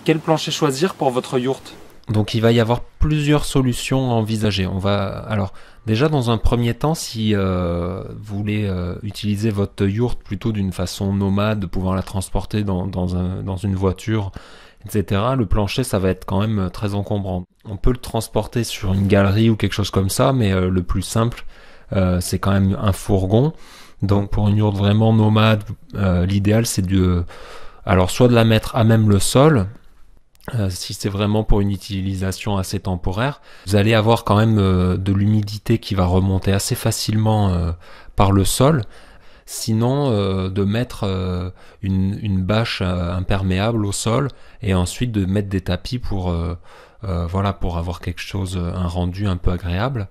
Quel plancher choisir pour votre yourte? Donc il va y avoir plusieurs solutions à envisager. Alors déjà dans un premier temps, si vous voulez utiliser votre yourte plutôt d'une façon nomade, pouvoir la transporter dans une voiture, etc., le plancher ça va être quand même très encombrant. On peut le transporter sur une galerie ou quelque chose comme ça, mais le plus simple c'est quand même un fourgon. Donc pour une yourte vraiment nomade, l'idéal c'est alors soit de la mettre à même le sol. Si c'est vraiment pour une utilisation assez temporaire, vous allez avoir quand même de l'humidité qui va remonter assez facilement par le sol. Sinon, de mettre une bâche imperméable au sol et ensuite de mettre des tapis pour avoir quelque chose, un rendu un peu agréable.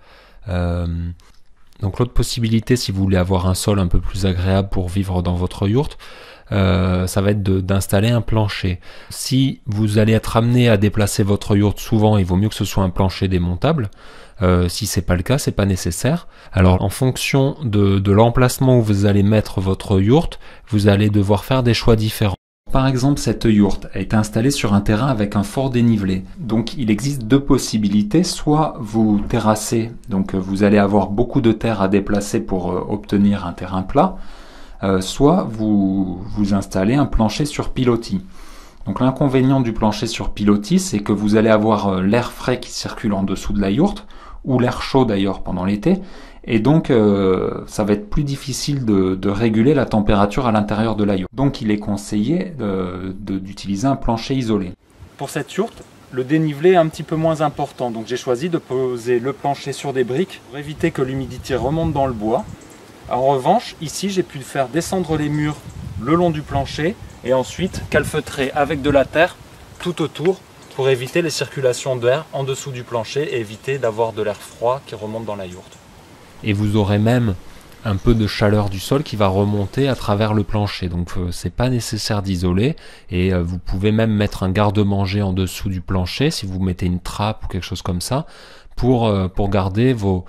Donc l'autre possibilité, si vous voulez avoir un sol un peu plus agréable pour vivre dans votre yourte, ça va être d'installer un plancher. Si vous allez être amené à déplacer votre yourte souvent, il vaut mieux que ce soit un plancher démontable. Si c'est pas le cas, c'est pas nécessaire. Alors en fonction de l'emplacement où vous allez mettre votre yourte, vous allez devoir faire des choix différents. Par exemple, cette yourte a été installée sur un terrain avec un fort dénivelé. Donc il existe deux possibilités. Soit vous terrassez, donc vous allez avoir beaucoup de terre à déplacer pour obtenir un terrain plat. Soit vous installez un plancher sur pilotis. Donc l'inconvénient du plancher sur pilotis, c'est que vous allez avoir l'air frais qui circule en dessous de la yourte, ou l'air chaud d'ailleurs pendant l'été, et donc ça va être plus difficile de réguler la température à l'intérieur de la yourte. Donc il est conseillé d'utiliser un plancher isolé. Pour cette yourte, le dénivelé est un petit peu moins important, donc j'ai choisi de poser le plancher sur des briques pour éviter que l'humidité remonte dans le bois. En revanche, ici, j'ai pu faire descendre les murs le long du plancher et ensuite calfeutrer avec de la terre tout autour pour éviter les circulations d'air en dessous du plancher et éviter d'avoir de l'air froid qui remonte dans la yourte. Et vous aurez même un peu de chaleur du sol qui va remonter à travers le plancher. Donc c'est pas nécessaire d'isoler et vous pouvez même mettre un garde-manger en dessous du plancher si vous mettez une trappe ou quelque chose comme ça pour garder vos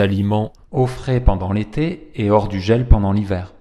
aliments au frais pendant l'été et hors du gel pendant l'hiver.